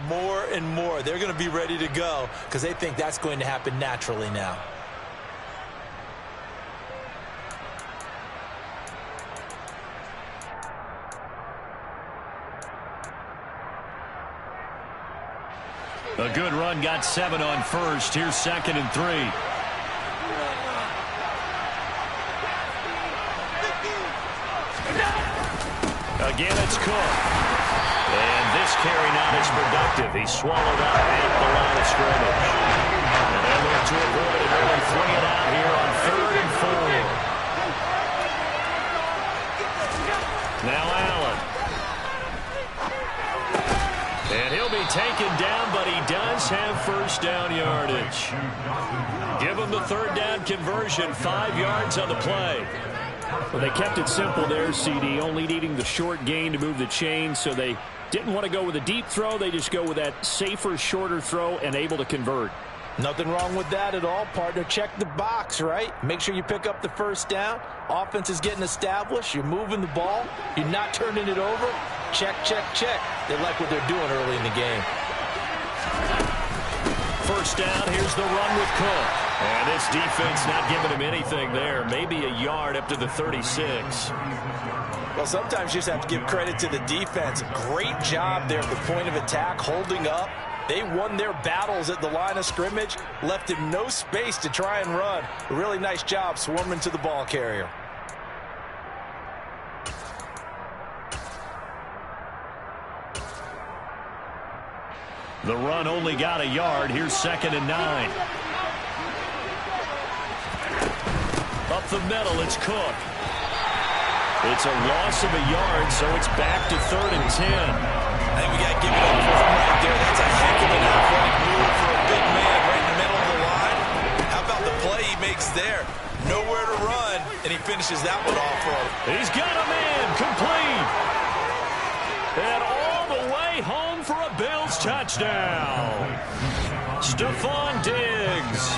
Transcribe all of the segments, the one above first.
more and more. They're going to be ready to go because they think that's going to happen naturally now. A good run, got 7 on first. Here's 2nd and 3. Again, it's Cook. And this carry not as productive. He's swallowed up at the line of scrimmage. And they look to avoid an early 3-and-out here on 3rd and 4. Now Allen. And he'll be taken down, but he does have first down yardage. Give him the 3rd down conversion, 5 yards on the play. Well, they kept it simple there, CD, only needing the short gain to move the chain, so they didn't want to go with a deep throw. They just go with that safer, shorter throw and able to convert. Nothing wrong with that at all, partner. Check the box, right? Make sure you pick up the first down. Offense is getting established. You're moving the ball. You're not turning it over. Check, check, check. They like what they're doing early in the game. First down, here's the run with Cook. And this defense not giving him anything there. Maybe a yard up to the 36. Well, sometimes you just have to give credit to the defense. Great job there at the point of attack, holding up. They won their battles at the line of scrimmage, left him no space to try and run. A really nice job swarming to the ball carrier. The run only got a yard. Here's 2nd and 9. Up the middle, it's Cook. It's a loss of a yard, so it's back to 3rd and 10. I think we got to give it up for him right there. That's a heck of an athletic move for a big man right in the middle of the line. How about the play he makes there? Nowhere to run, and he finishes that one off for him. He's got a man, complete. And all the way home for a Bills touchdown. Stephon Diggs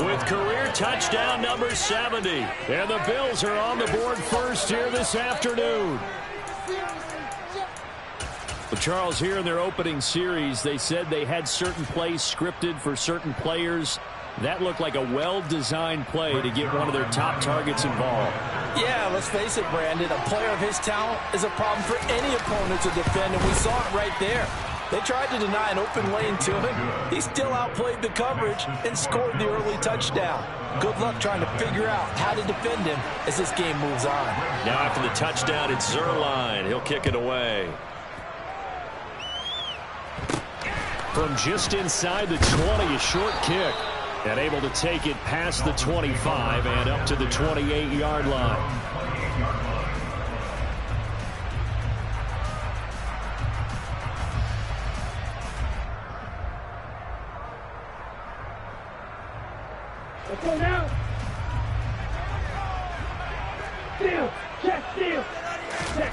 with career touchdown number 70. And the Bills are on the board first here this afternoon. Well, Charles, here in their opening series, they said they had certain plays scripted for certain players. That looked like a well-designed play to get one of their top targets involved. Yeah, let's face it, Brandon. A player of his talent is a problem for any opponent to defend, and we saw it right there. They tried to deny an open lane to him. He still outplayed the coverage and scored the early touchdown. Good luck trying to figure out how to defend him as this game moves on. Now after the touchdown, it's Zerline. He'll kick it away. From just inside the 20, a short kick. And able to take it past the 25 and up to the 28-yard line. Let's go now. Steal. Check. Steal. Check.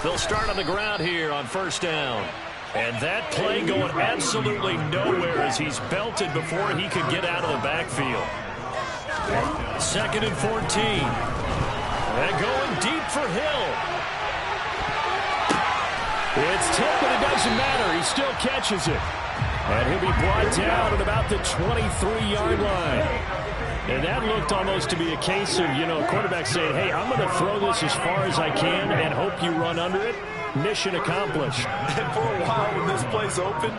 They'll start on the ground here on first down. And that play going absolutely nowhere as he's belted before he could get out of the backfield. 2nd and 14. And going deep for Hill. It's tipped, but it doesn't matter. He still catches it. And he'll be brought down at about the 23-yard line. And that looked almost to be a case of, quarterback saying, hey, I'm going to throw this as far as I can and hope you run under it. Mission accomplished. And for a while when this play's open,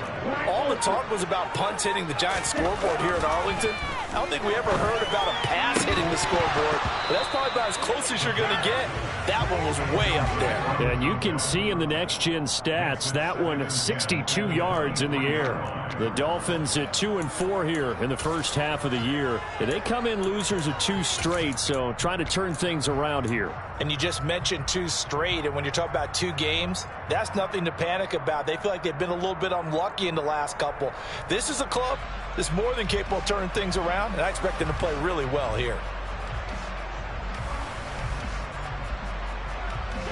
all the talk was about punts hitting the Giants scoreboard here in Arlington. I don't think we ever heard about a pass hitting the scoreboard, but that's probably about as close as you're going to get. That one was way up there. And you can see in the next-gen stats, that one 62 yards in the air. The Dolphins at 2-4 here in the first half of the year. And they come in losers of 2 straight, so trying to turn things around here. And you just mentioned 2 straight, and when you're talking about 2 games, that's nothing to panic about. They feel like they've been a little bit unlucky in the last couple. This is a club that's more than capable of turning things around, and I expect them to play really well here.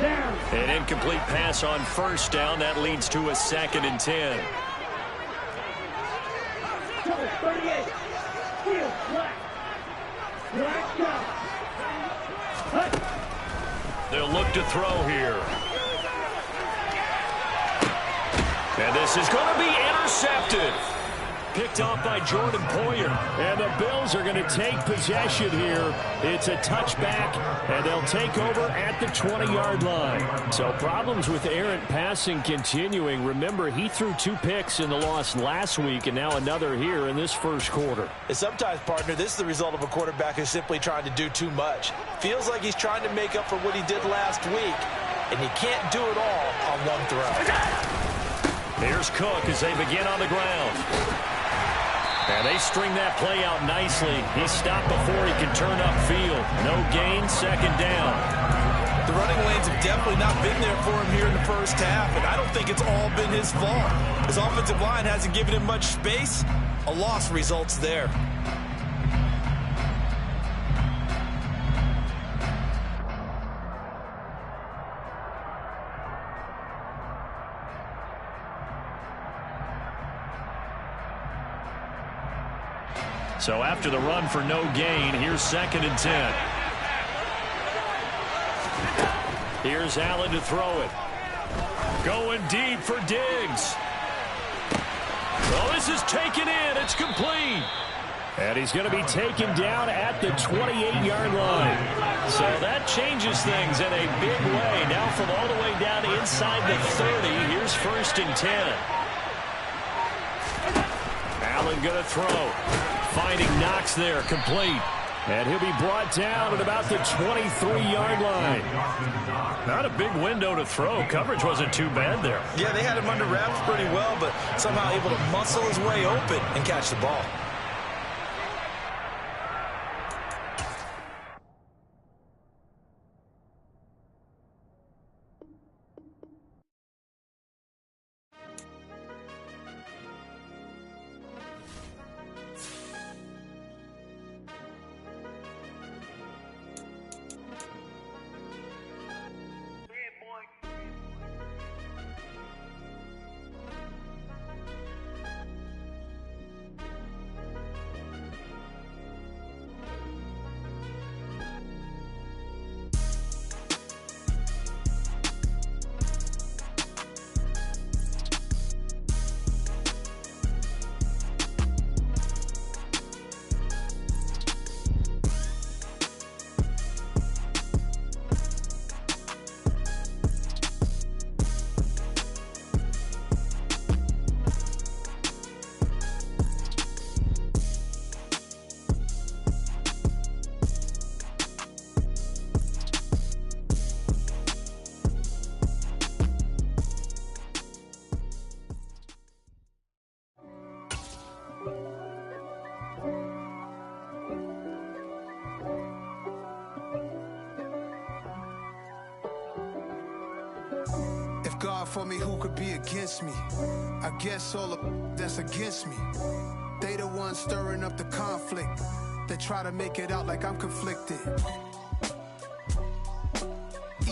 An incomplete pass on first down. That leads to a 2nd and 10. 38. Steal. Black down. They'll look to throw here. And This is going to be intercepted. Picked off by Jordan Poyer. And the Bills are going to take possession here. It's a touchback, and they'll take over at the 20-yard line. So problems with errant passing continuing. Remember, he threw 2 picks in the loss last week, and now another here in this first quarter. And sometimes, partner, this is the result of a quarterback who's simply trying to do too much. Feels like he's trying to make up for what he did last week, and he can't do it all on one throw. Here's Cook as they begin on the ground. And they string that play out nicely. He stopped before he can turn upfield. No gain, second down. The running lanes have definitely not been there for him here in the first half, and I don't think it's all been his fault. His offensive line hasn't given him much space. A loss results there. So after the run for no gain, here's 2nd and 10. Here's Allen to throw it. Going deep for Diggs. Oh, this is taken in. It's complete. And he's going to be taken down at the 28-yard line. So that changes things in a big way. Now from all the way down inside the 30, here's 1st and 10. Allen going to throw. Finding Knox there, complete. And he'll be brought down at about the 23-yard line. Not a big window to throw. Coverage wasn't too bad there. Yeah, they had him under wraps pretty well, but somehow able to muscle his way open and catch the ball. God for me, who could be against me? I guess all of that's against me. They the ones stirring up the conflict. They try to make it out like I'm conflicted.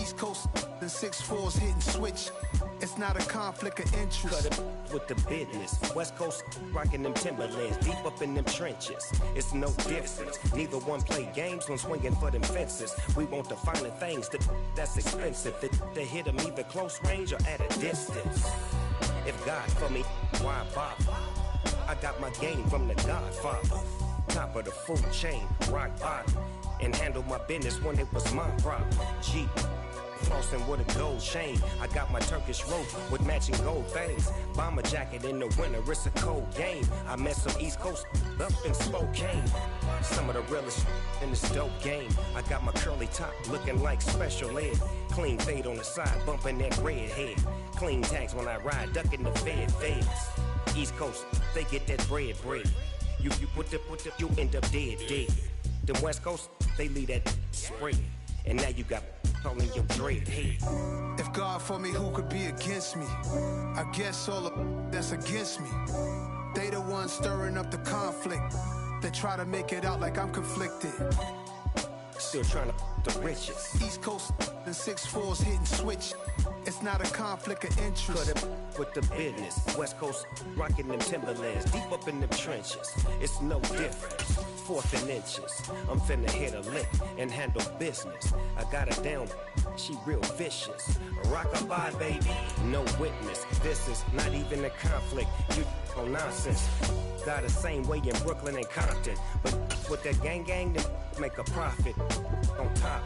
East Coast, the 6'4's hitting switch. It's not a conflict of interest. Cut it with the business. West Coast rocking them Timberlands, deep up in them trenches. It's no difference. Neither one play games when swinging for them fences. We want the finer things that's expensive. They hit them either close range or at a distance. If God for me, why bother? I got my game from the Godfather. Top of the food chain, rock bottom. And handle my business when it was my problem. Jeep. Flossing with a gold chain. I got my Turkish rope with matching gold things. Bomber jacket in the winter, it's a cold game. I met some East Coast up in Spokane. Some of the realest in this dope game. I got my curly top looking like special ed. Clean fade on the side, bumping that red head. Clean tags when I ride, ducking the feds. East Coast, they get that bread. You you end up dead. The West Coast, they leave that spread. And now you got calling your dread head. If God for me, who could be against me? I guess all of that's against me. They the ones stirring up the conflict. They try to make it out like I'm conflicted. Still trying to the riches. East Coast, the 6'4's hitting switch. It's not a conflict of interest. Cut it with the business. West Coast rocking them Timberlands, deep up in them trenches. It's no difference. 4th and inches. I'm finna hit a lick and handle business. I got it down, she real vicious. Rockabye, baby, no witness. This is not even a conflict. You on nonsense. Got the same way in Brooklyn and Compton. But with that gang, then make a profit. On top,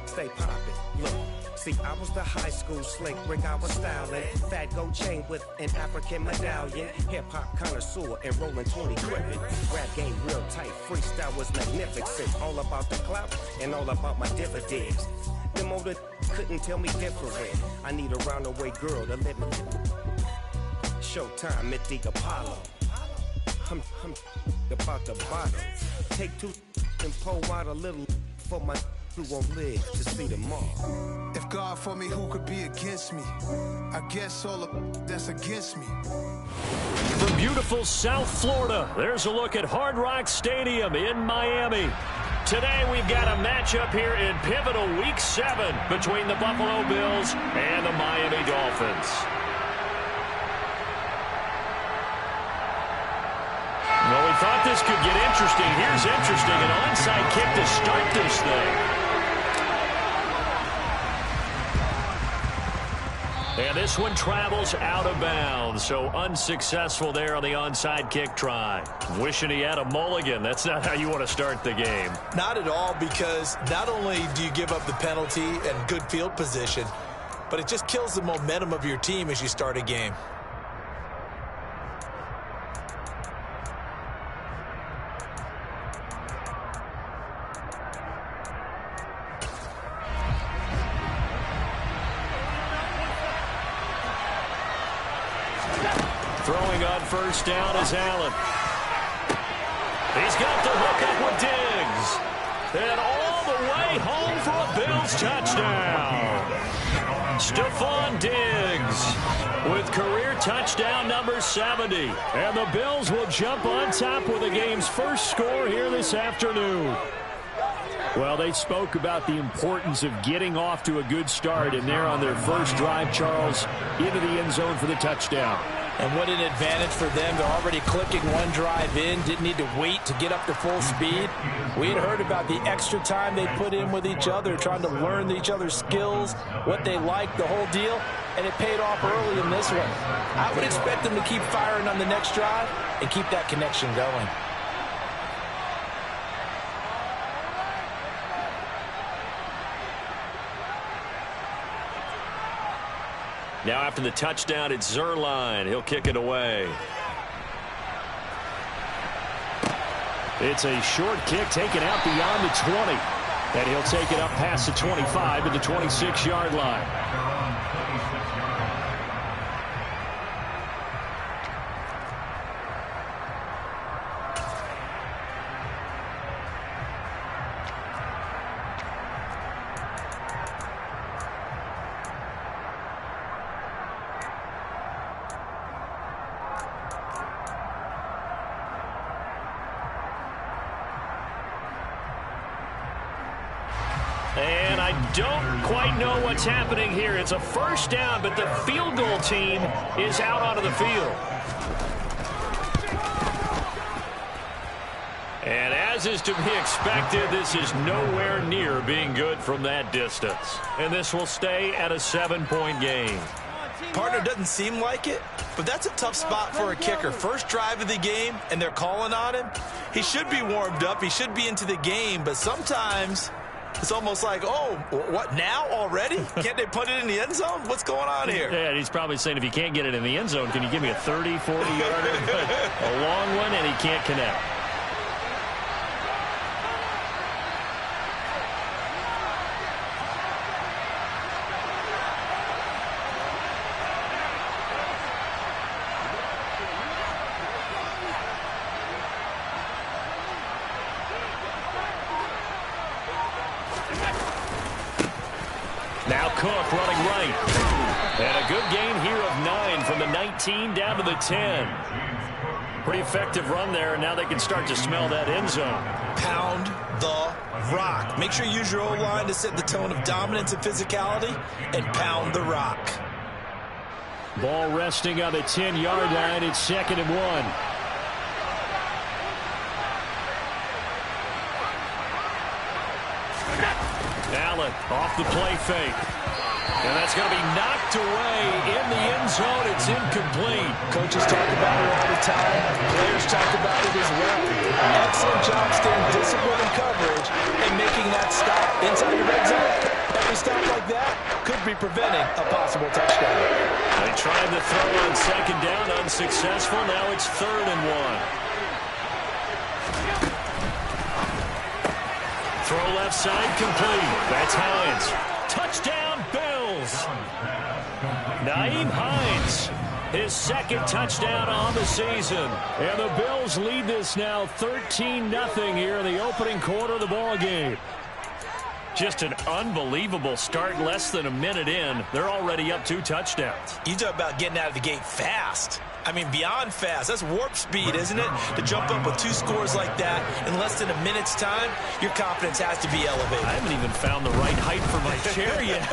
stay poppin'. Look. See, I was the high school slick Rick, I was styling. Fat gold chain with an African medallion. Hip-hop connoisseur and rolling 20 crippin'. Rap game real tight, freestyle was magnificent. All about the clout and all about my dividends. Them older couldn't tell me different. I need a roundaway girl to let me. Showtime at the Apollo. I'm about the bottom. Take two and pour out a little for my who won't live to see tomorrow. If God for me, who could be against me? I guess all of that's against me. From beautiful South Florida, there's a look at Hard Rock Stadium in Miami. Today we've got a matchup here in pivotal Week 7 between the Buffalo Bills and the Miami Dolphins. Well, we thought this could get interesting. Here's interesting. An onside kick to start this thing. And this one travels out of bounds, so unsuccessful there on the onside kick try. Wishing he had a mulligan. That's not how you want to start the game. Not at all, because not only do you give up the penalty and good field position, but it just kills the momentum of your team as you start a game. Throwing on first down is Allen. He's got the hook up with Diggs. And all the way home for a Bills touchdown. Stephon Diggs with career touchdown number 70. And the Bills will jump on top with the game's first score here this afternoon. Well, they spoke about the importance of getting off to a good start, and they're on their first drive, Charles, into the end zone for the touchdown. And what an advantage for them. They're already clicking one drive in, didn't need to wait to get up to full speed. We had heard about the extra time they put in with each other, trying to learn each other's skills, what they like, the whole deal, and it paid off early in this one. I would expect them to keep firing on the next drive and keep that connection going. Now after the touchdown, it's Zerline. He'll kick it away. It's a short kick taken out beyond the 20. And he'll take it up past the 25 to the 26-yard line. And I don't quite know what's happening here. It's a first down, but the field goal team is out onto the field. And as is to be expected, this is nowhere near being good from that distance. And this will stay at a 7-point game. Partner, doesn't seem like it, but that's a tough spot for a kicker. First drive of the game, and they're calling on him. He should be warmed up. He should be into the game, but sometimes it's almost like, oh, what, now already? Can't they put it in the end zone? What's going on here? Yeah, and he's probably saying, if you can't get it in the end zone, can you give me a 30, 40-yarder? A long one, and he can't connect. Now Cook running right. And a good gain here of 9 from the 19 down to the 10. Pretty effective run there, and now they can start to smell that end zone. Pound the rock. Make sure you use your O-line to set the tone of dominance and physicality, and pound the rock. Ball resting on the 10-yard line. It's 2nd and 1. Allen Off the play fake. And that's going to be knocked away in the end zone. It's incomplete. Coaches talk about it all the time. Players talk about it as well. Excellent job staying disciplined in coverage and making that stop inside the red zone. Every stop like that could be preventing a possible touchdown. They tried to throw on second down, unsuccessful. Now it's 3rd and 1. Throw left side complete. That's Hines. Touchdown, Bills. Nyheim Hines, his 2nd touchdown on the season. And the Bills lead this now 13-0 here in the opening quarter of the ball game. Just an unbelievable start. Less than a minute in, they're already up 2 touchdowns. You talk about getting out of the gate fast. I mean, beyond fast. That's warp speed, isn't it? To jump up with 2 scores like that in less than a minute's time, your confidence has to be elevated. I haven't even found the right height for my chair yet.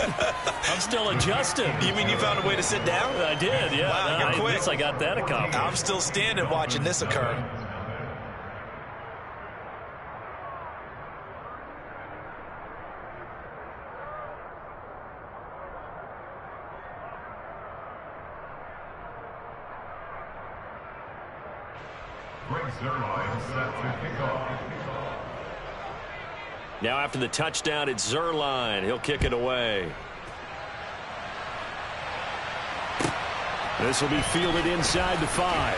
I'm still adjusting. You mean you found a way to sit down? I did, yeah. Wow, you're quick. I guess I got that accomplished. I'm still standing watching this occur. Now after the touchdown, it's Zuerlein. He'll kick it away. This will be fielded inside the 5.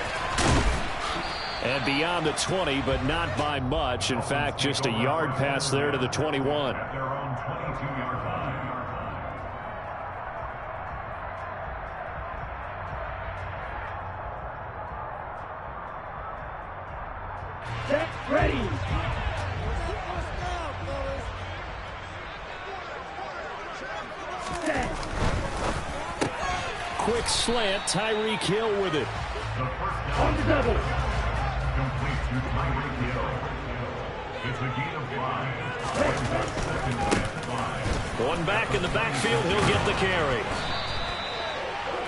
And beyond the 20, but not by much. In fact, just a yard pass there to the 21. Set, ready. Set. Quick slant, Tyreek Hill with it. On the double. Complete to Tyreek Hill. It's a gain of 5. One back in the backfield, he'll get the carry.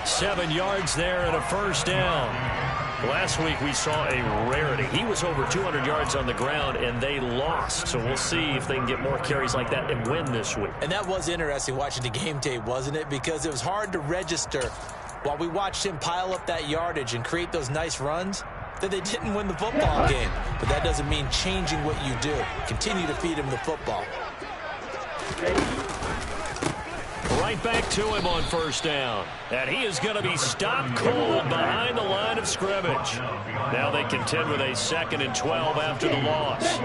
7 yards there and a first down. Last week we saw a rarity. He was over 200 yards on the ground, and they lost. So we'll see if they can get more carries like that and win this week. And that was interesting watching the game tape, wasn't it? Because it was hard to register while we watched him pile up that yardage and create those nice runs that they didn't win the football game. But that doesn't mean changing what you do. Continue to feed him the football. Right back to him on first down. And he is going to be stopped cold behind the line of scrimmage. Now they contend with a 2nd and 12 after the loss.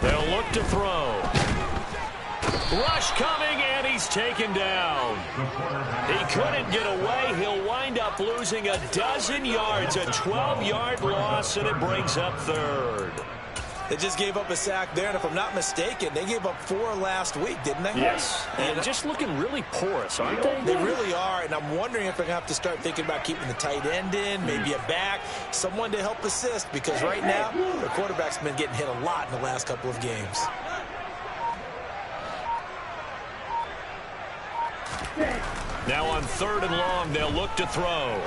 They'll look to throw. Rush coming, and he's taken down. He couldn't get away. He'll wind up losing a dozen yards, a 12-yard loss, and it brings up 3rd. They just gave up a sack there, and if I'm not mistaken, they gave up 4 last week, didn't they? Yes. And just looking really porous, aren't they? They really are, and I'm wondering if they're going to have to start thinking about keeping the tight end in, maybe a back, someone to help assist, because right now, their quarterback's been getting hit a lot in the last couple of games. Now on 3rd and long, they'll look to throw.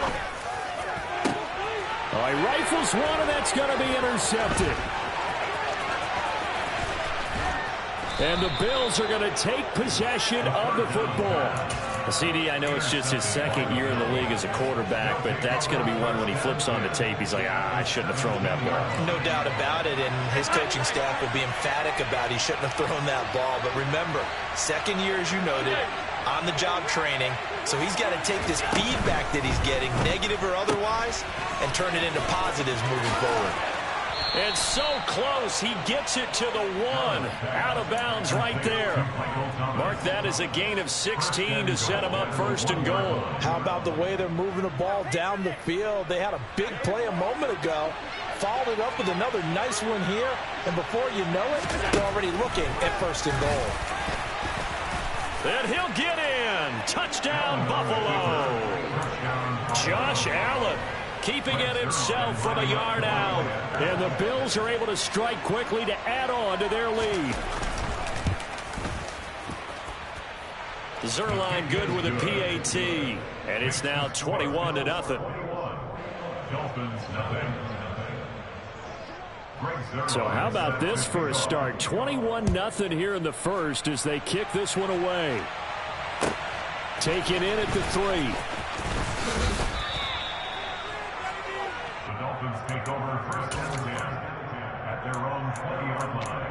All right, rifles one, and that's going to be intercepted. And the Bills are going to take possession of the football. CD, I know it's just his 2nd year in the league as a quarterback, but that's going to be one when he flips on the tape. He's like, I shouldn't have thrown that ball. No doubt about it, and his coaching staff will be emphatic about he shouldn't have thrown that ball. But remember, 2nd year, as you noted, on-the-job training, so he's got to take this feedback that he's getting, negative or otherwise, and turn it into positives moving forward. And so close, he gets it to the 1. Out of bounds right there. Mark that as a gain of 16 to set him up 1st and goal. How about the way they're moving the ball down the field? They had a big play a moment ago, followed it up with another nice one here, and before you know it, they're already looking at 1st and goal. And he'll get in. Touchdown, Buffalo. Josh Allen keeping it himself from a yard out. And the Bills are able to strike quickly to add on to their lead. Zuerlein good with a PAT. And it's now 21-0. Dolphins nothing. So how about this for a start? 21-0 here in the first as they kick this one away. Taken in at the 3. The Dolphins take over first and 10 at their own 20-yard line.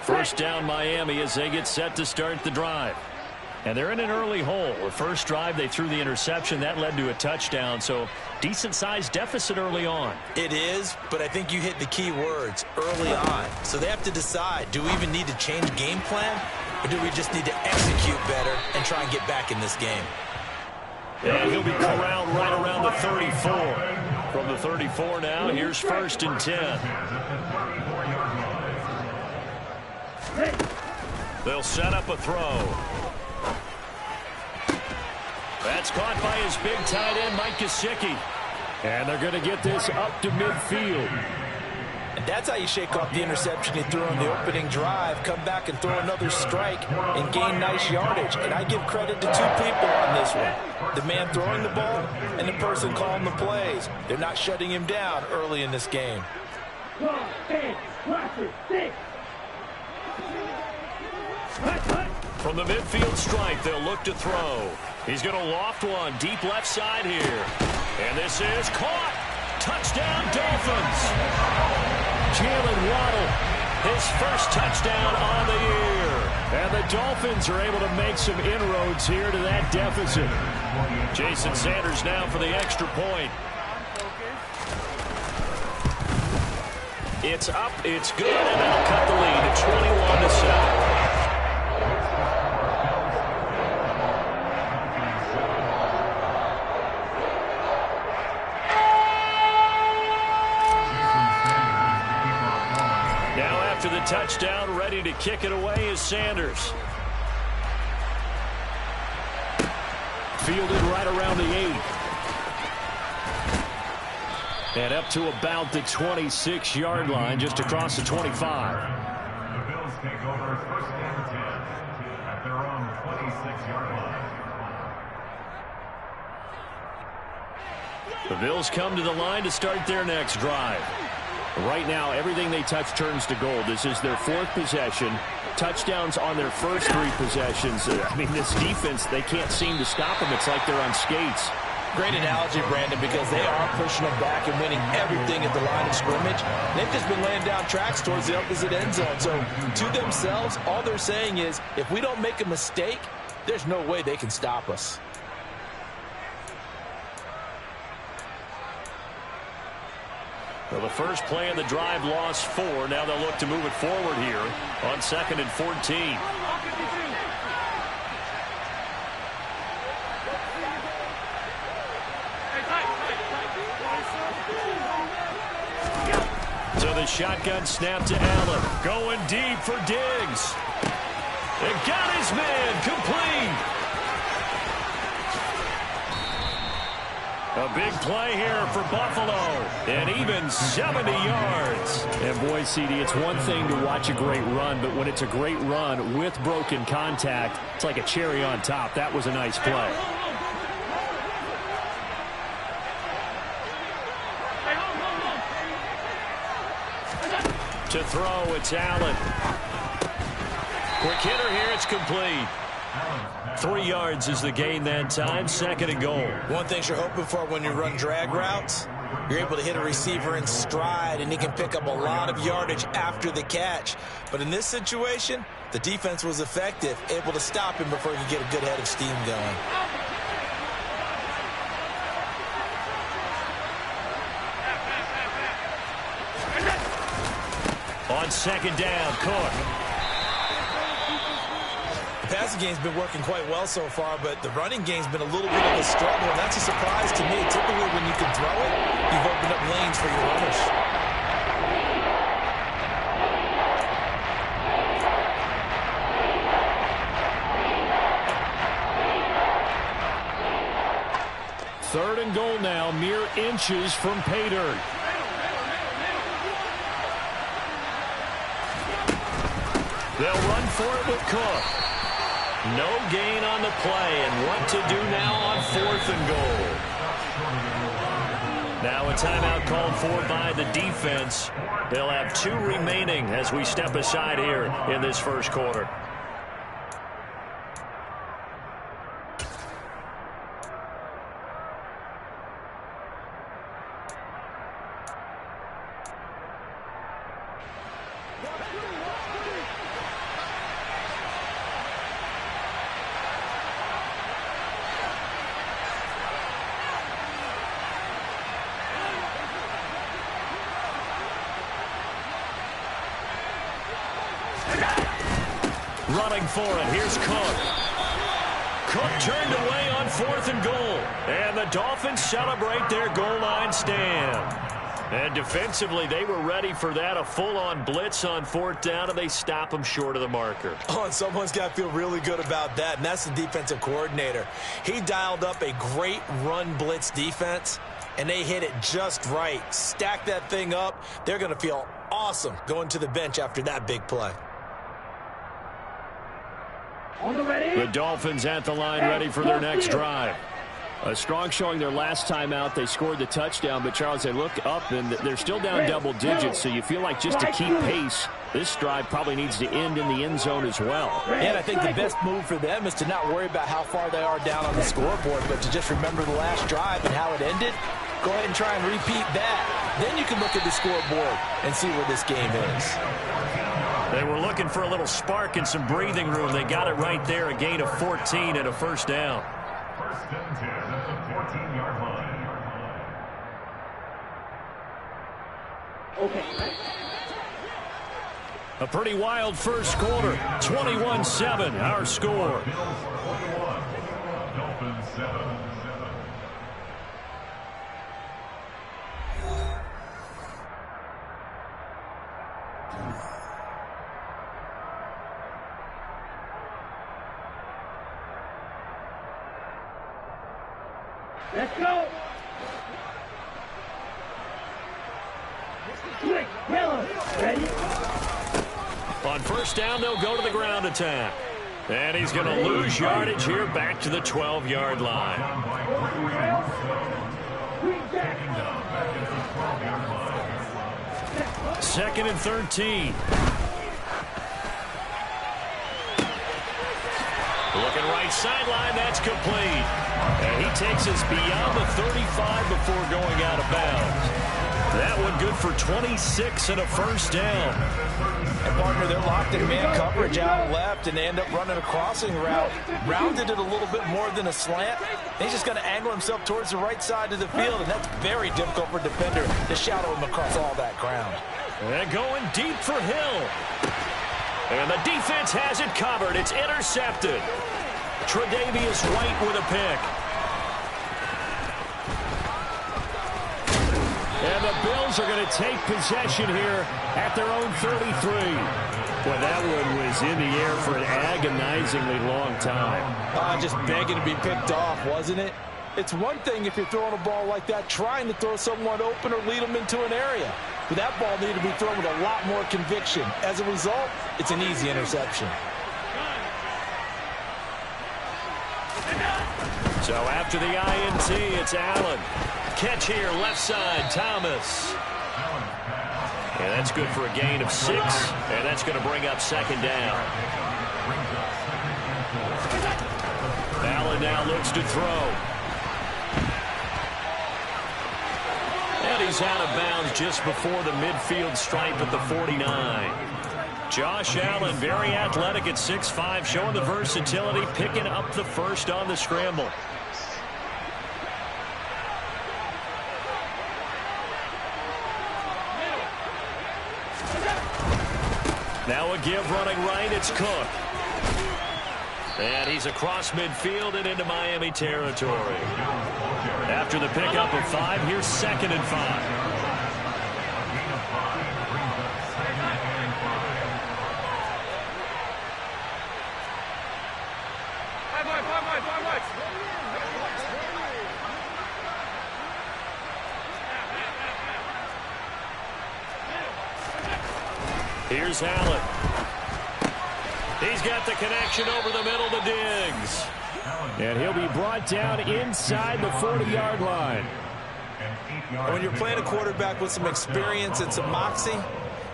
First down Miami as they get set to start the drive. And they're in an early hole. The first drive they threw the interception. That led to a touchdown. So decent-sized deficit early on. It is, but I think you hit the key words early on. So they have to decide, do we even need to change game plan? Or do we just need to execute better and try and get back in this game? And he'll be corralled right around the 34. From the 34 now, here's first and 10. They'll set up a throw. That's caught by his big tight end, Mike Gesicki. And they're going to get this up to midfield. And that's how you shake off the interception you threw on the opening drive, come back and throw another strike and gain nice yardage. And I give credit to 2 people on this one. The man throwing the ball and the person calling the plays. They're not shutting him down early in this game. From the midfield stripe, they'll look to throw. He's going to loft one deep left side here. And this is caught. Touchdown, Dolphins. Jalen Waddle, his first touchdown on the year. And the Dolphins are able to make some inroads here to that deficit. Jason Sanders now for the extra point. It's up, it's good, and that'll cut the lead to 21-7. After the touchdown, ready to kick it away is Sanders. Fielded right around the 8. And up to about the 26-yard line, just across the 25. The Bills take over first and 10 at their own 26-yard line. The Bills come to the line to start their next drive. Right now, everything they touch turns to gold. This is their 4th possession. Touchdowns on their first 3 possessions. I mean, this defense, they can't seem to stop them. It's like they're on skates. Great analogy, Brandon, because they are pushing them back and winning everything at the line of scrimmage. They've just been laying down tracks towards the opposite end zone. So, to themselves, all they're saying is, if we don't make a mistake, there's no way they can stop us. Well, the first play of the drive lost 4. Now they'll look to move it forward here on 2nd and 14. So the shotgun snap to Allen. Going deep for Diggs. And got his man complete. A big play here for Buffalo, and even 70 yards. And boy, CD, it's one thing to watch a great run, but when it's a great run with broken contact, it's like a cherry on top. That was a nice play. To throw, it's Allen. Quick hitter here, it's complete. 3 yards is the gain that time, 2nd and goal. One thing you're hoping for when you run drag routes, you're able to hit a receiver in stride, and he can pick up a lot of yardage after the catch. But in this situation, the defense was effective, able to stop him before he could get a good head of steam going. On 2nd down, Cook. The passing game's been working quite well so far, but the running game's been a little bit of a struggle, and that's a surprise to me. Typically, when you can throw it, you've opened up lanes for your runners. Third and goal now, mere inches from pay dirt. They'll run for it with Cook. No gain on the play, and what to do now on 4th and goal. Now a timeout called for by the defense. They'll have 2 remaining as we step aside here in this first quarter. Running for it. Here's Cook. Cook turned away on 4th and goal. And the Dolphins celebrate their goal line stand. And defensively, they were ready for that. A full-on blitz on 4th down, and they stop them short of the marker. Oh, and someone's got to feel really good about that, and that's the defensive coordinator. He dialed up a great run blitz defense, and they hit it just right. Stack that thing up. They're going to feel awesome going to the bench after that big play. The Dolphins at the line ready for their next drive. A strong showing their last time out. They scored the touchdown, but Charles, they look up and they're still down double digits, so you feel like just to keep pace, this drive probably needs to end in the end zone as well. And I think the best move for them is to not worry about how far they are down on the scoreboard, but to just remember the last drive and how it ended. Go ahead and try and repeat that. Then you can look at the scoreboard and see where this game is. They were looking for a little spark and some breathing room. They got it right there, a gain of 14 and a first down. First and 10 at the 14-yard line. Okay. A pretty wild first quarter. 21-7, our score. Bills 21, Dolphins 7. Let's go. Quick, yellow. Ready? On first down, they'll go to the ground attack. And he's going to lose yardage here back to the 12-yard line. Second and 13. Looking right sideline, that's complete. And he takes us beyond the 35 before going out of bounds. That one good for 26 and a first down. And partner, they're locked in man coverage out left, and they end up running a crossing route. Rounded it a little bit more than a slant. He's just going to angle himself towards the right side of the field, and that's very difficult for a defender to shadow him across all that ground. And going deep for Hill. And the defense has it covered. It's intercepted. Tre'Davious White with a pick. And the Bills are going to take possession here at their own 33. Well, that one was in the air for an agonizingly long time. Just begging to be picked off, wasn't it? It's one thing if you're throwing a ball like that, trying to throw someone open or lead them into an area. But that ball needed to be thrown with a lot more conviction. As a result, it's an easy interception. So after the INT, it's Allen. Catch here, left side, Thomas. And that's good for a gain of 6, and that's going to bring up second down. Allen now looks to throw. And he's out of bounds just before the midfield stripe at the 49. Josh Allen, very athletic at 6'5", showing the versatility, picking up the first on the scramble. Now a give running right, it's Cook. And he's across midfield and into Miami territory. After the pickup of 5, here's second and 5. Here's Allen. He's got the connection over the middle to Diggs. And he'll be brought down inside the 40-yard line. When you're playing a quarterback with some experience and some moxie,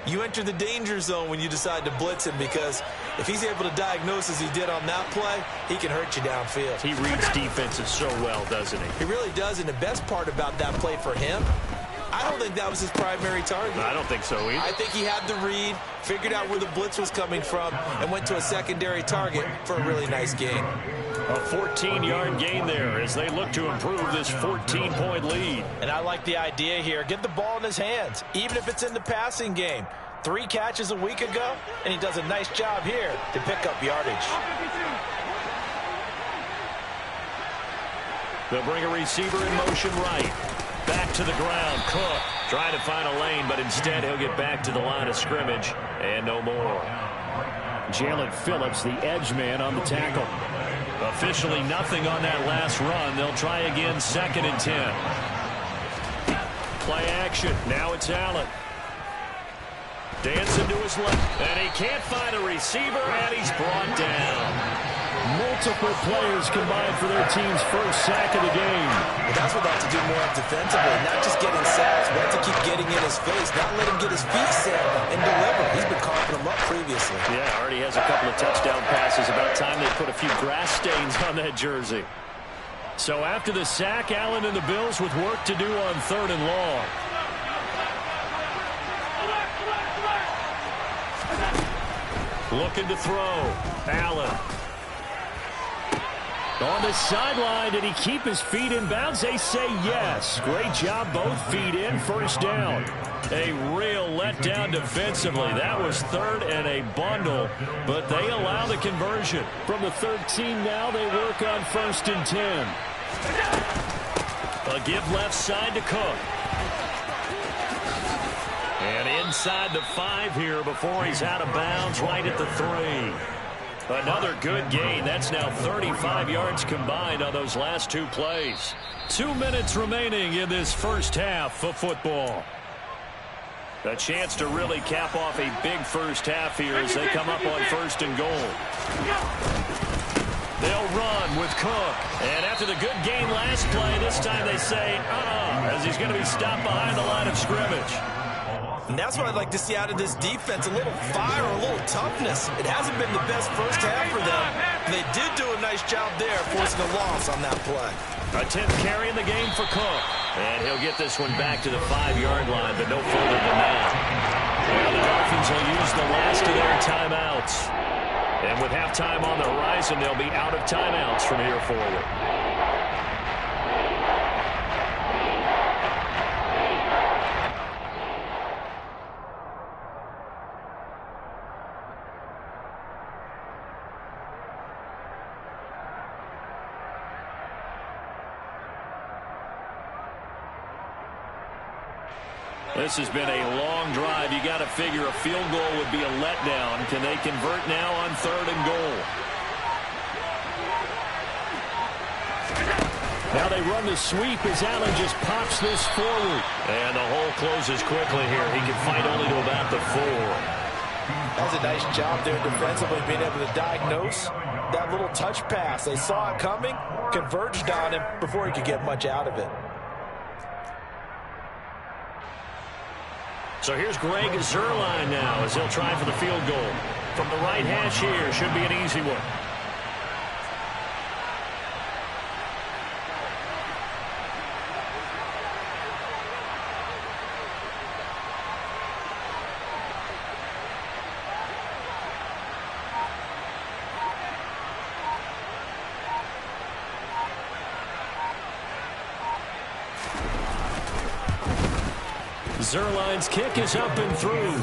you enter the danger zone when you decide to blitz him, because if he's able to diagnose as he did on that play, he can hurt you downfield. He reads defenses so well, doesn't he? He really does, and the best part about that play for him, I don't think that was his primary target. I don't think so either. I think he had the read, figured out where the blitz was coming from, and went to a secondary target for a really nice gain. A 14-yard gain there as they look to improve this 14-point lead. And I like the idea here. Get the ball in his hands, even if it's in the passing game. 3 catches a week ago, and he does a nice job here to pick up yardage. They'll bring a receiver in motion right. Back to the ground. Cook trying to find a lane, but instead he'll get back to the line of scrimmage and no more. Jalen Phillips, the edge man, on the tackle. Officially nothing on that last run. They'll try again, 2nd and 10. Play action. Now it's Allen. Dancing to his left. And he can't find a receiver, and he's brought down. Multiple players combined for their team's first sack of the game. Well, that's what they have to do more of defensively, not just getting sacks, but to keep getting in his face, not let him get his feet set and deliver. He's been coughing them up previously. Yeah, already has a couple of touchdown passes. About time they put a few grass stains on that jersey. So after the sack, Allen and the Bills with work to do on 3rd and long. Looking to throw. Allen. On the sideline, did he keep his feet in bounds? They say yes. Great job, both feet in, 1st down. A real letdown defensively. That was 3rd and a bundle, but they allow the conversion. From the 13 now, they work on 1st and 10. A give left side to Cook. And inside the 5 here before he's out of bounds, right at the 3. Another good gain. That's now 35 yards combined on those last 2 plays. 2 minutes remaining in this first half of football. A chance to really cap off a big first half here as they come up on 1st and goal. They'll run with Cook. And after the good gain last play, this time they say, as he's going to be stopped behind the line of scrimmage. And that's what I'd like to see out of this defense, a little fire, a little toughness. It hasn't been the best first half for them. They did do a nice job there, forcing a loss on that play. A 10th carry in the game for Cook. And he'll get this one back to the 5-yard line, but no further than that. Well, the Dolphins will use the last of their timeouts. And with halftime on the horizon, they'll be out of timeouts from here forward. This has been a long drive. You got to figure a field goal would be a letdown. Can they convert now on 3rd and goal? Now they run the sweep as Allen just pops this forward. And the hole closes quickly here. He can fight only to about the 4. That was a nice job there defensively, being able to diagnose that little touch pass. They saw it coming, converged on him before he could get much out of it. So here's Greg Zuerlein now as he'll try for the field goal. From the right hash here, should be an easy one. Zuerlein's kick is up and through.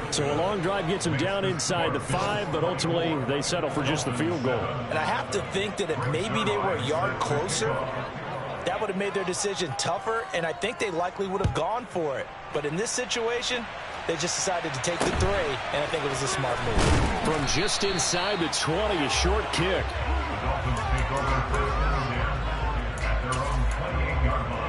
So a long drive gets him down inside the 5, but ultimately they settle for just the field goal. And I have to think that if maybe they were a yard closer, that would have made their decision tougher, and I think they likely would have gone for it. But in this situation, they just decided to take the 3, and I think it was a smart move. From just inside the 20, a short kick. The Dolphins take over 1st down here at their own 28-yard line.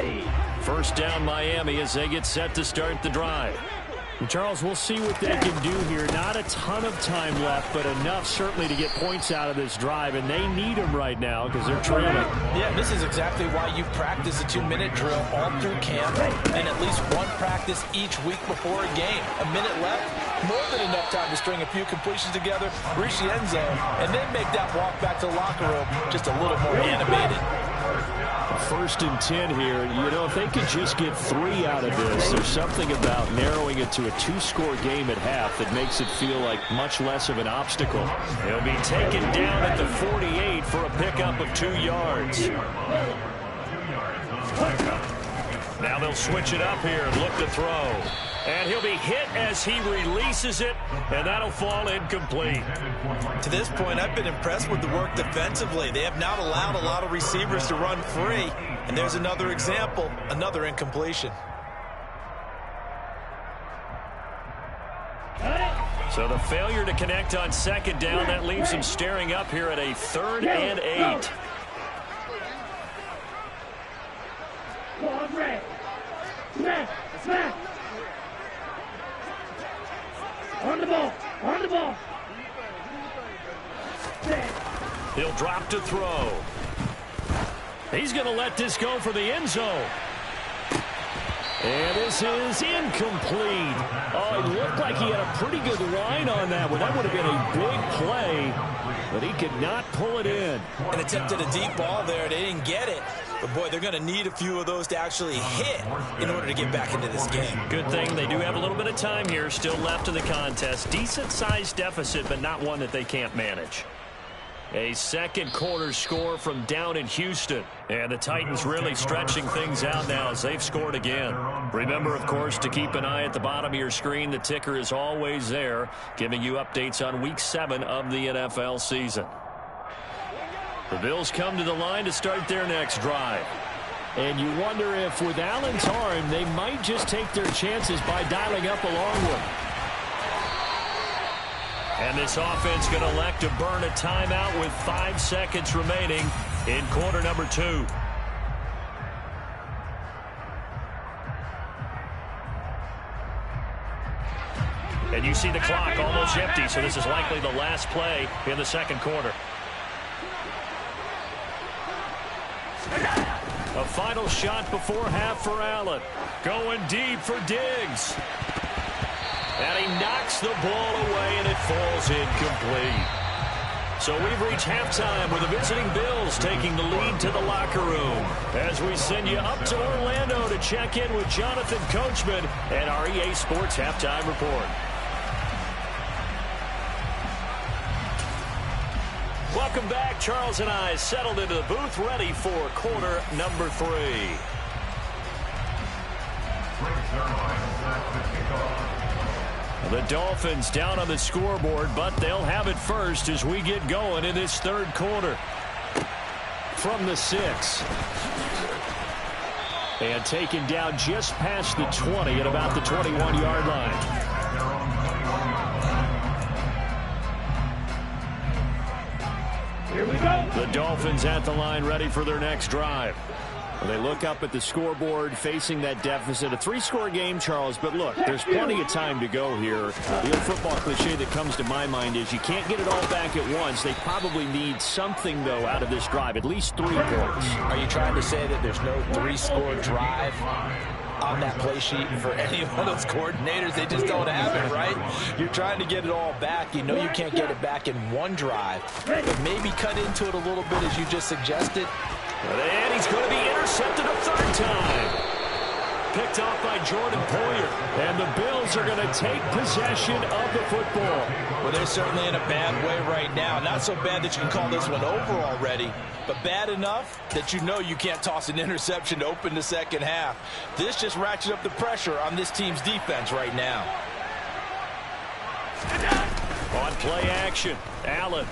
Ready. First down Miami as they get set to start the drive. Charles, we'll see what they can do here. Not a ton of time left, but enough certainly to get points out of this drive, and they need them right now because they're trailing. Yeah, this is exactly why you practice a 2-minute drill all through camp and at least one practice each week before a game. A minute left, more than enough time to string a few completions together, reach the end zone, and then make that walk back to the locker room just a little more animated. First and 10 here. You know, if they could just get 3 out of this, there's something about narrowing it to a 2-score game at half that makes it feel like much less of an obstacle. He'll be taken down at the 48 for a pickup of 2 yards. Now they'll switch it up here and look to throw. And he'll be hit as he releases it, and that'll fall incomplete. To this point, I've been impressed with the work defensively. They have not allowed a lot of receivers to run free. And there's another example, another incompletion. So the failure to connect on second down, that leaves him staring up here at a 3rd and 8. Smack. On the ball. He'll drop to throw. He's going to let this go for the end zone. And this is incomplete. Oh, it looked like he had a pretty good line on that one. That would have been a big play, but he could not pull it in. And attempted a deep ball there. They didn't get it. But, boy, they're going to need a few of those to actually hit in order to get back into this game. Good thing they do have a little bit of time here still left in the contest. Decent-sized deficit, but not one that they can't manage. A second quarter score from down in Houston. And the Titans really stretching things out now as they've scored again. Remember, of course, to keep an eye at the bottom of your screen. The ticker is always there, giving you updates on Week 7 of the NFL season. The Bills come to the line to start their next drive. And you wonder if with Allen's arm, they might just take their chances by dialing up a long one. And this offense going to elect to burn a timeout with 5 seconds remaining in quarter number 2. And you see the clock almost empty, so this is likely the last play in the second quarter. A final shot before half for Allen. Going deep for Diggs. And he knocks the ball away, and it falls incomplete. So we've reached halftime with the visiting Bills taking the lead to the locker room. As we send you up to Orlando to check in with Jonathan Coachman and our EA Sports Halftime Report. Welcome back. Charles and I settled into the booth ready for quarter number 3. The Dolphins down on the scoreboard, but they'll have it first as we get going in this third quarter. From the 6. And taken down just past the 20 at about the 21-yard line. Here we go. The Dolphins at the line ready for their next drive. Well, they look up at the scoreboard facing that deficit. A 3-score game, Charles, but look, there's plenty of time to go here. The old football cliche that comes to my mind is you can't get it all back at once. They probably need something, though, out of this drive, at least 3 points. Are you trying to say that there's no 3-score drive on that play sheet for any one of those coordinators? They just don't have it, right? You're trying to get it all back. You know you can't get it back in one drive, but maybe cut into it a little bit as you just suggested. And he's going to be intercepted a 3rd time. Picked off by Jordan Poyer. And the Bills are going to take possession of the football. Well, they're certainly in a bad way right now. Not so bad that you can call this one over already, but bad enough that you know you can't toss an interception to open the second half. This just ratchets up the pressure on this team's defense right now. On play action, Allen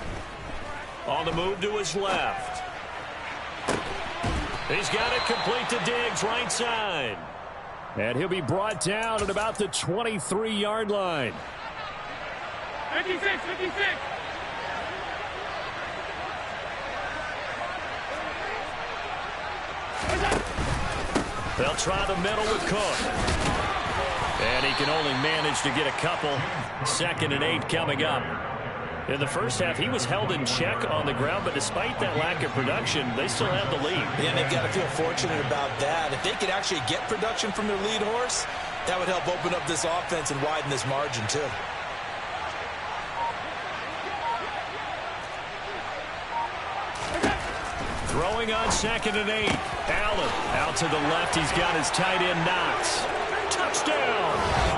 on the move to his left. He's got it complete to Diggs, right side. And he'll be brought down at about the 23-yard line. 56. They'll try the middle with Cook. And he can only manage to get a couple. 2nd and 8 coming up. In the first half, he was held in check on the ground, but despite that lack of production, they still have the lead. Yeah, and they've got to feel fortunate about that. If they could actually get production from their lead horse, that would help open up this offense and widen this margin, too. Throwing on 2nd and 8. Allen out to the left. He's got his tight end, Knox. Touchdown!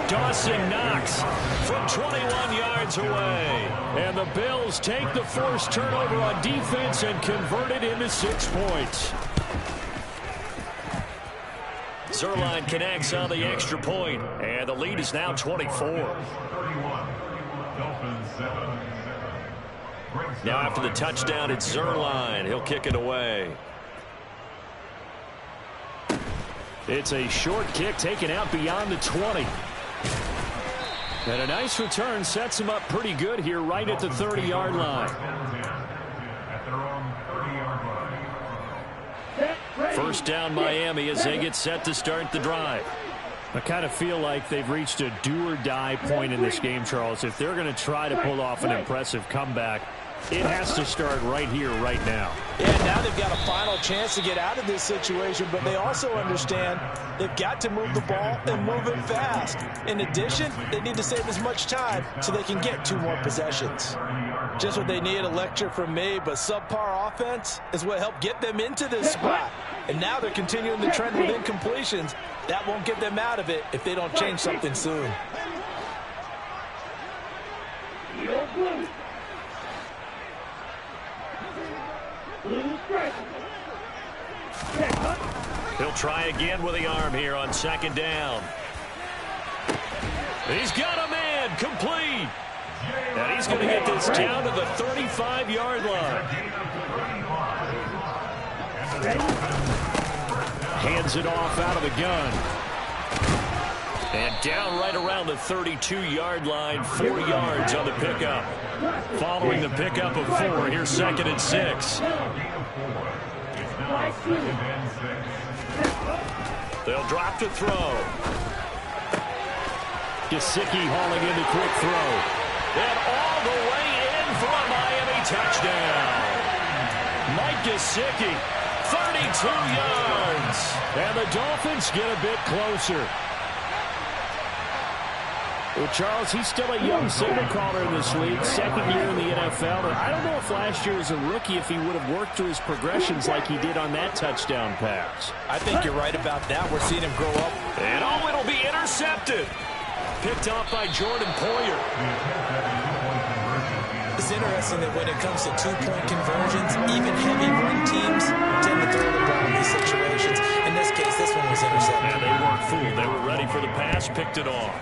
Dawson Knox from 21 yards away. And the Bills take the forced turnover on defense and convert it into 6 points. Zuerlein connects on the extra point, and the lead is now 24. Now after the touchdown, it's Zuerlein. He'll kick it away. It's a short kick taken out beyond the 20. And a nice return sets him up pretty good here right at the 30-yard line. First down Miami as they get set to start the drive. I kind of feel like they've reached a do-or-die point in this game, Charles. If they're going to try to pull off an impressive comeback, it has to start right here, right now. Yeah, now they've got a final chance to get out of this situation, but they also understand they've got to move the ball and move it fast. In addition, they need to save as much time so they can get 2 more possessions. Just what they need, a lecture from me, but subpar offense is what helped get them into this spot. And now they're continuing the trend with incompletions. That won't get them out of it if they don't change something soon. He'll try again with the arm here on 2nd down. He's got a man, complete. And he's going to get this down to the 35-yard line. Hands it off out of the gun. And down right around the 32-yard line, 4 yards on the pickup. Following the pickup of 4, here's 2nd and 6. They'll drop to throw. Gesicki hauling in the quick throw. And all the way in for a Miami touchdown. Mike Gesicki, 32 yards. And the Dolphins get a bit closer. Well, Charles, he's still a young signal caller in this league, 2nd year in the NFL. And I don't know if last year as a rookie if he would have worked through his progressions like he did on that touchdown pass. I think you're right about that. We're seeing him grow up. And oh, it'll be intercepted. Picked off by Jordan Poyer. It's interesting that when it comes to 2-point conversions, even heavy run teams tend to throw the ball in these situations. In this case, this one was intercepted. And they weren't fooled. They were ready for the pass, picked it off.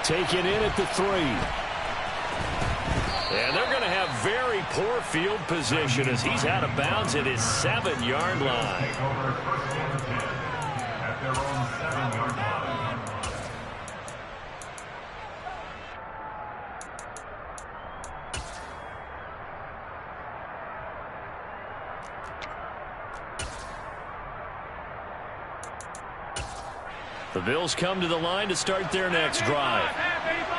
Taken in at the 3. And they're going to have very poor field position as he's out of bounds at his 7-yard line. The Bills come to the line to start their next drive.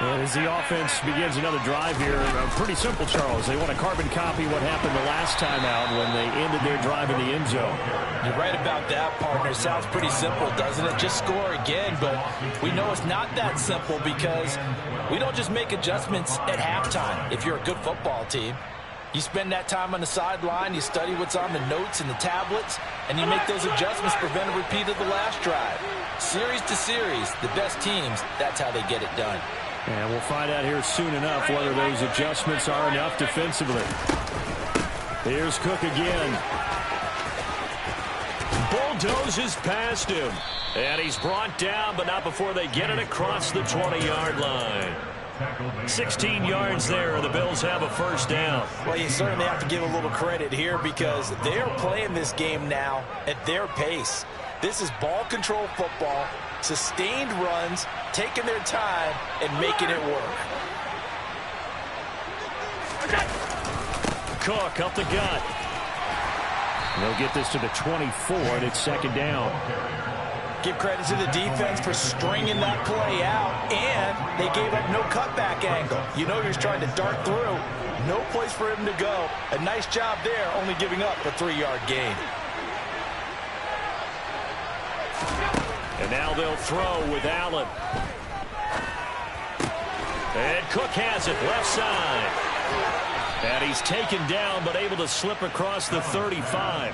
And as the offense begins another drive here, pretty simple, Charles. They want to carbon copy what happened the last time out when they ended their drive in the end zone. You're right about that, partner. Sounds pretty simple, doesn't it? Just score again, but we know it's not that simple because we don't just make adjustments at halftime if you're a good football team. You spend that time on the sideline, you study what's on the notes and the tablets, and you make those adjustments, prevent a repeat of the last drive. Series to series, the best teams, that's how they get it done. And we'll find out here soon enough whether those adjustments are enough defensively. Here's Cook again. Bulldozes past him. And he's brought down, but not before they get it across the 20-yard line. 16 yards there, and the Bills have a first down. Well, you certainly have to give a little credit here because they are playing this game now at their pace. This is ball control football, sustained runs, taking their time, and making it work. Cook up the gut. They'll get this to the 24, and it's second down. Give credit to the defense for stringing that play out, and they gave up no cutback angle. You know he was trying to dart through. No place for him to go. A nice job there, only giving up a 3-yard gain. And now they'll throw with Allen. And Cook has it, left side. And he's taken down, but able to slip across the 35.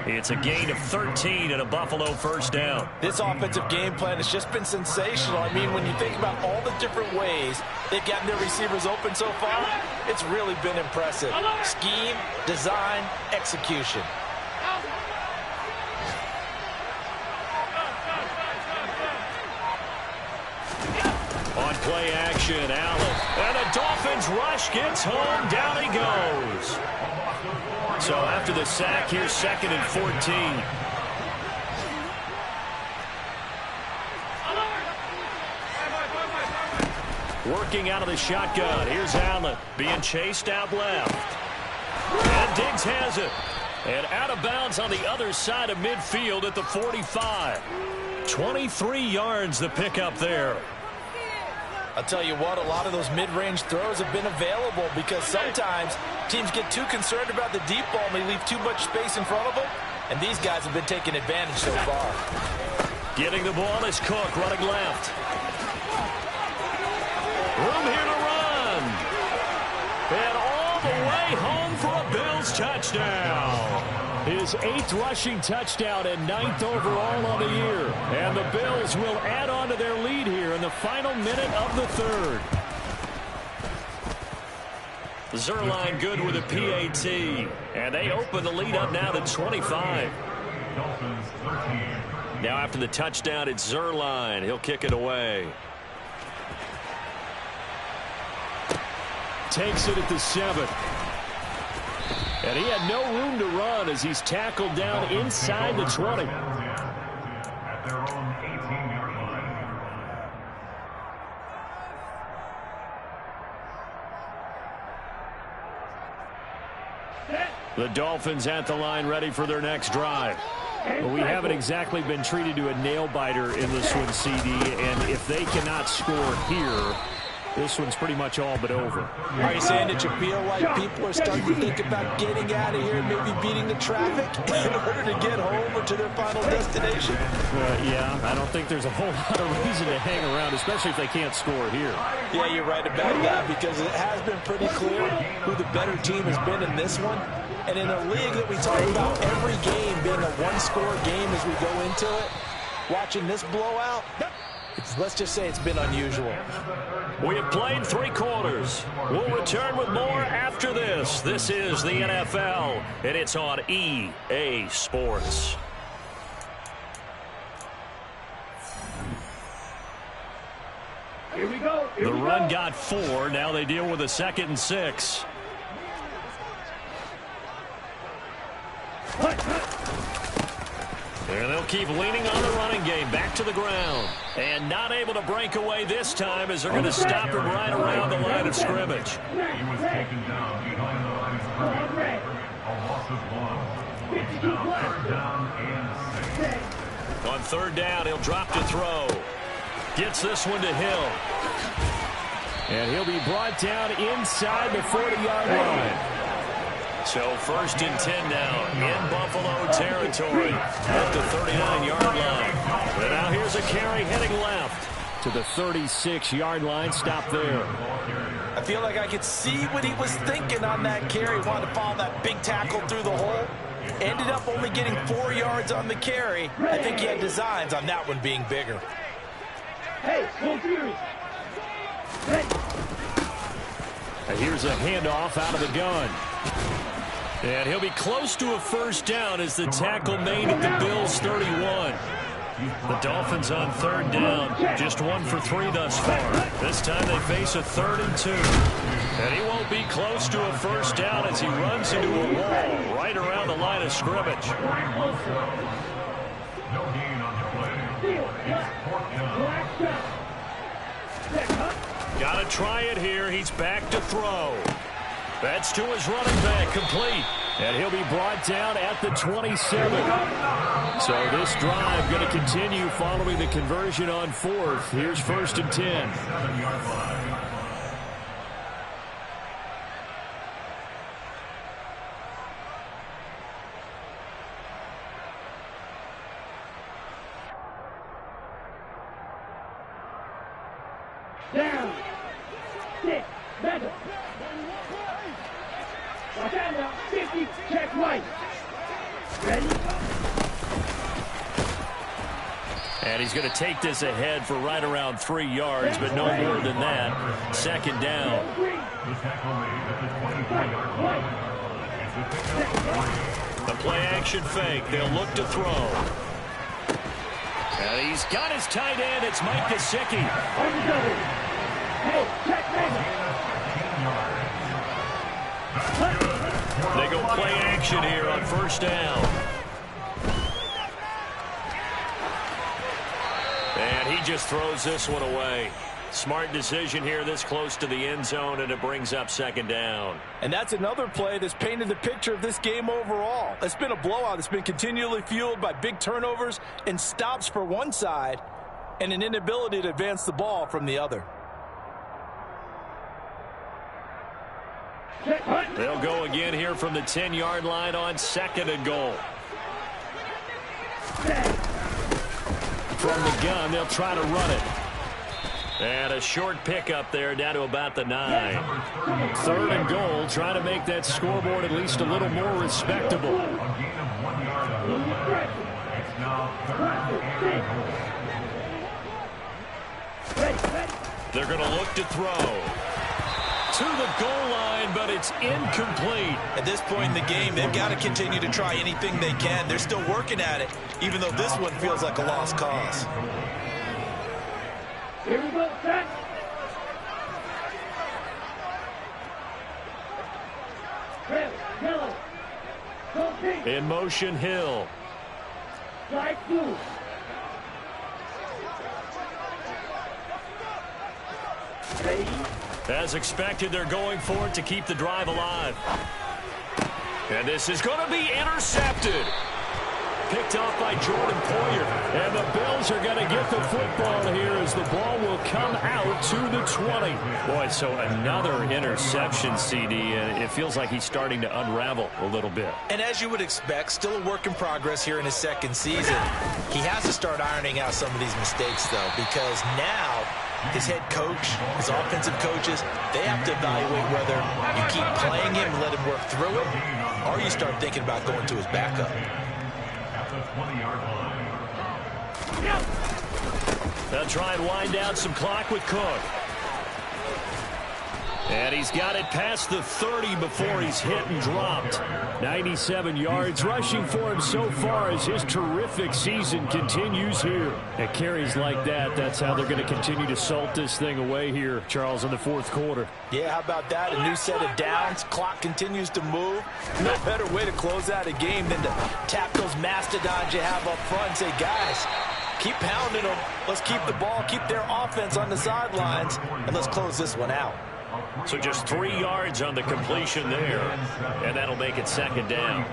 It's a gain of 13 and a Buffalo first down. This offensive game plan has just been sensational. I mean, when you think about all the different ways they've gotten their receivers open so far, it's really been impressive. Scheme, design, execution. On play action, Allen. And the Dolphins rush gets home. Down he goes. So after the sack, here's 2nd and 14. Working out of the shotgun. Here's Allen being chased out left. And Diggs has it. And out of bounds on the other side of midfield at the 45. 23 yards the pickup there. I'll tell you what, a lot of those mid-range throws have been available because sometimes teams get too concerned about the deep ball and they leave too much space in front of them, and these guys have been taking advantage so far. Getting the ball is Cook running left. Room here to run. And all the way home for a Bills touchdown. His 8th rushing touchdown and 9th overall on the year. And the Bills will add on to their lead here in the final minute of the 3rd. Zerline good with a PAT. And they open the lead up now to 25. Now after the touchdown, it's Zerline. He'll kick it away. Takes it at the 7. And he had no room to run as he's tackled down inside the 20. At their own 18-yard line. The Dolphins at the line ready for their next drive. Well, we haven't exactly been treated to a nail-biter in this one, CD, and if they cannot score here, this one's pretty much all but over. Are you saying that you feel like people are starting to think about getting out of here and maybe beating the traffic in order to get home or to their final destination? Yeah, I don't think there's a whole lot of reason to hang around, especially if they can't score here. Yeah, you're right about that because it has been pretty clear who the better team has been in this one. And in a league that we talk about every game being a one-score game as we go into it, watching this blowout, let's just say it's been unusual. We have played 3 quarters. We'll return with more after this. This is the NFL, and it's on EA Sports. Here we go. The run got 4. Now they deal with a 2nd and 6. And they'll keep leaning on the running game. Back to the ground. And not able to break away this time as they're going to stop him right around the line of scrimmage. He was taken down behind the line of scrimmage. A loss of 1. Now 3rd down and 6. On 3rd down, he'll drop to throw. Gets this one to Hill. And he'll be brought down inside the 40-yard line. So 1st and 10 now in Buffalo territory at the 39-yard line. And now here's a carry heading left to the 36-yard line. Stop there. I feel like I could see what he was thinking on that carry. Wanted to follow that big tackle through the hole. Ended up only getting 4 yards on the carry. I think he had designs on that one being bigger. Hey, go Fury. And here's a handoff out of the gun. And he'll be close to a 1st down as the tackle made at the Bills' 31. The Dolphins on 3rd down, just 1 for 3 thus far. This time they face a 3rd and 2. And he won't be close to a 1st down as he runs into a wall right around the line of scrimmage. No gain on the play. It's 4th down. Got to try it here. He's back to throw. That's to his running back, complete. And he'll be brought down at the 27. So this drive going to continue following the conversion on 4th. Here's 1st and 10. Down. 6. Madden. Watch out now. 50. Check right. Ready? And he's going to take this ahead for right around 3 yards, but no more than that. 2nd down. The play-action fake. They'll look to throw. And he's got his tight end. It's Mike Gesicki. Hey, check Madden. They go play action here on 1st down. And he just throws this one away. Smart decision here this close to the end zone, and it brings up 2nd down. And that's another play that's painted the picture of this game overall. It's been a blowout. It's been continually fueled by big turnovers and stops for one side and an inability to advance the ball from the other. They'll go again here from the 10-yard line on 2nd and goal. From the gun, they'll try to run it. And a short pickup there down to about the 9. 3rd and goal, trying to make that scoreboard at least a little more respectable. They're going to look to throw. To the goal line, but it's incomplete. At this point in the game, they've got to continue to try anything they can. They're still working at it, even though this one feels like a lost cause. Here we go, set. Red, yellow. Go pink. In motion, Hill. Light blue. Ready? As expected, they're going for it to keep the drive alive. And this is going to be intercepted. Picked off by Jordan Poyer. And the Bills are going to get the football here as the ball will come out to the 20. Boy, so another interception, CD. And it feels like he's starting to unravel a little bit. And as you would expect, still a work in progress here in his 2nd season. He has to start ironing out some of these mistakes, though, because now his head coach, his offensive coaches, they have to evaluate whether you keep playing him and let him work through it, or you start thinking about going to his backup. They'll try and wind down some clock with Cook. And he's got it past the 30 before he's hit and dropped. 97 yards rushing for him so far as his terrific season continues here. At carries like that, that's how they're going to continue to salt this thing away here, Charles, in the 4th quarter. Yeah, how about that? A new set of downs. Clock continues to move. No better way to close out a game than to tap those mastodons you have up front and say, guys, keep pounding them. Let's keep the ball, keep their offense on the sidelines, and let's close this one out. So just 3 yards on the completion there, and that'll make it 2nd down.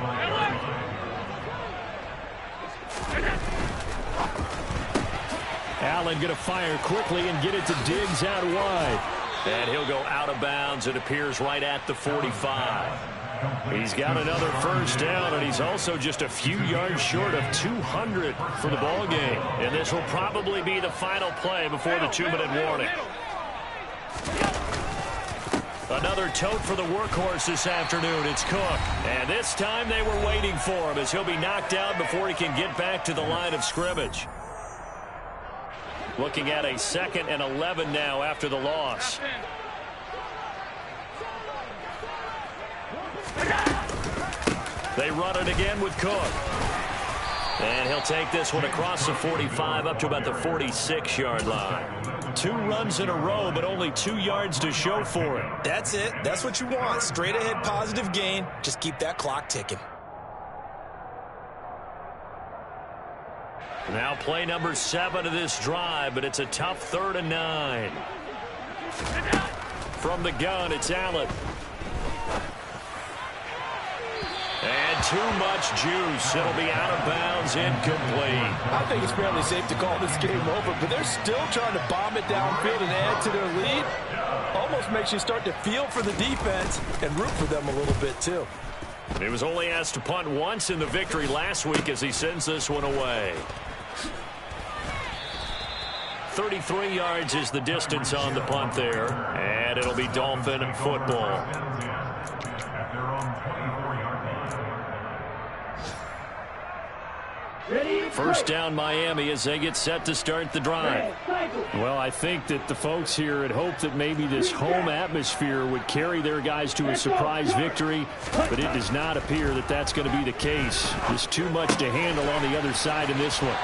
Allen going to fire quickly and get it to Diggs out wide. And he'll go out of bounds. It appears right at the 45. He's got another 1st down, and he's also just a few yards short of 200 for the ball game. And this will probably be the final play before the 2-minute warning. Another tote for the workhorse this afternoon. It's Cook. And this time they were waiting for him as he'll be knocked out before he can get back to the line of scrimmage. Looking at a 2nd and 11 now after the loss. They run it again with Cook. And he'll take this one across the 45 up to about the 46-yard line. 2 runs in a row, but only 2 yards to show for it. That's it. That's what you want. Straight ahead positive gain. Just keep that clock ticking. Now play number 7 of this drive, but it's a tough 3rd and 9. From the gun, it's Allen. too much juice. It'll be out of bounds, incomplete. I think it's fairly safe to call this game over, but they're still trying to bomb it downfield and add to their lead. Almost makes you start to feel for the defense and root for them a little bit, too. He was only asked to punt once in the victory last week as he sends this one away. 33 yards is the distance on the punt there, and it'll be Dolphin football. First down Miami as they get set to start the drive. Well, I think that the folks here had hoped that maybe this home atmosphere would carry their guys to a surprise victory, but it does not appear that that's going to be the case. Just too much to handle on the other side in this one.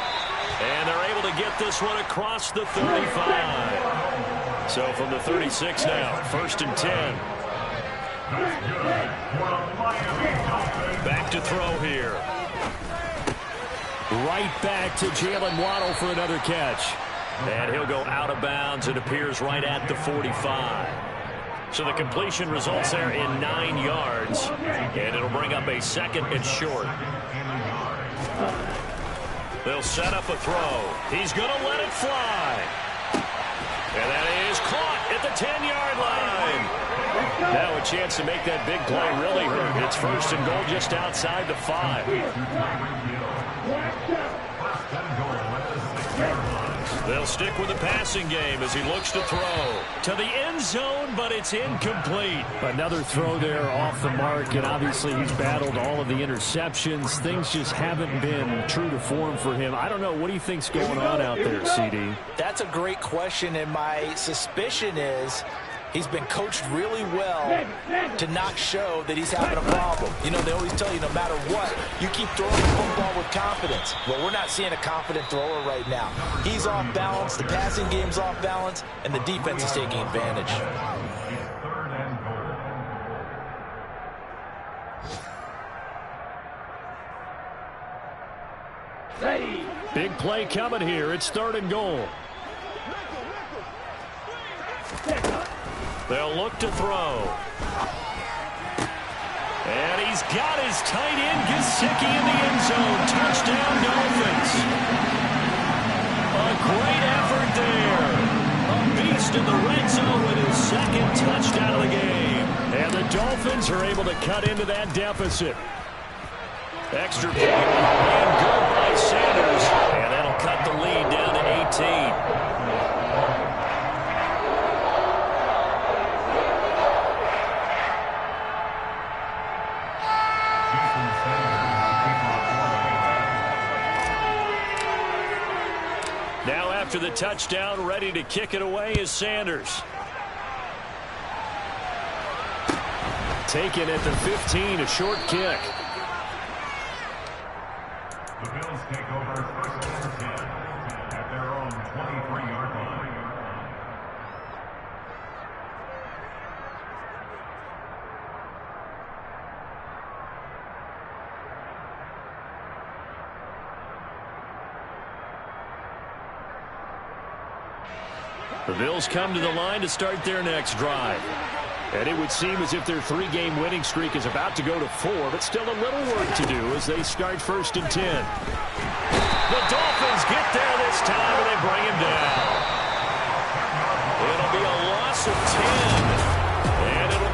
And they're able to get this one across the 35. So from the 36 now, 1st and 10. Back to throw here. Right back to Jalen Waddle for another catch. And he'll go out of bounds. It appears right at the 45. So the completion results there in 9 yards. And it'll bring up a 2nd and short. They'll set up a throw. He's going to let it fly. And that is caught at the 10-yard line. Now a chance to make that big play really hurt. It's 1st and goal just outside the 5. They'll stick with the passing game as he looks to throw to the end zone, but it's incomplete. Another throw there off the mark, and obviously he's battled all of the interceptions. Things just haven't been true to form for him. I don't know. What do you think's going on out there, CD? That's a great question, and my suspicion is he's been coached really well to not show that he's having a problem. You know, they always tell you no matter what, you keep throwing the football with confidence. Well, we're not seeing a confident thrower right now. He's off balance, the passing game's off balance, and the defense is taking advantage. Big play coming here. It's 3rd and goal. They'll look to throw. And he's got his tight end, Gesicki, in the end zone. Touchdown, Dolphins. A great effort there. A beast in the red zone with his 2nd touchdown of the game. And the Dolphins are able to cut into that deficit. Extra point and good by Sanders. And that'll cut the lead down to 18. Now after the touchdown, ready to kick it away is Sanders. Taken at the 15, a short kick. The Bills take over 1st and 10 at their own 23-yard line. The Bills come to the line to start their next drive. And it would seem as if their 3-game winning streak is about to go to 4, but still a little work to do as they start 1st and 10. The Dolphins get there this time, and they bring him down. It'll be a loss of 10. And it'll